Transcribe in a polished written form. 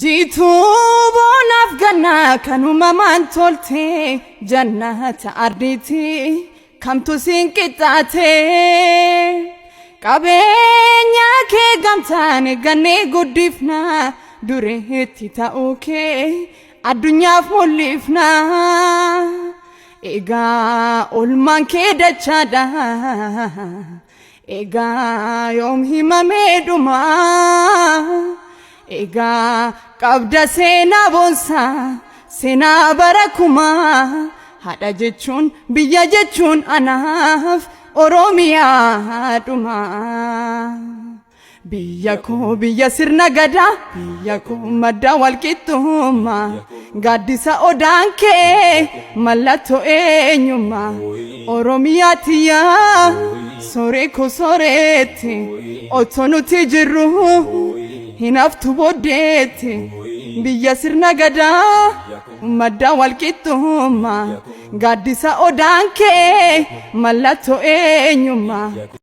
Jiituu Bonaaf gannaa kanuma maan tolte jannata arditi kamtu siin qixxaate qabeenya kee gamtaan gannee guddifna dureetti ta'uu kee addunyaaf mul'ifna egaa olmaan kee dachaadha egaa yoom himamee dhuma Ega qabda seenaa boonsaa seenaa barakumaa haadha jechuun biyya jechuun anaaf Oromiyaa dhuma biyya koo biyya sirna gadaa biyya koo madda walqixxummaa gaaddisa odaan kee mallattoo eenyummaa Oromiyaa tiyyaa sooree koo sooreetti otoo nuti jirru hinaftu booddeetti biyya sirna gadaa madda walqixxummaa gaaddisa odaan kee mallattoo eenyummaa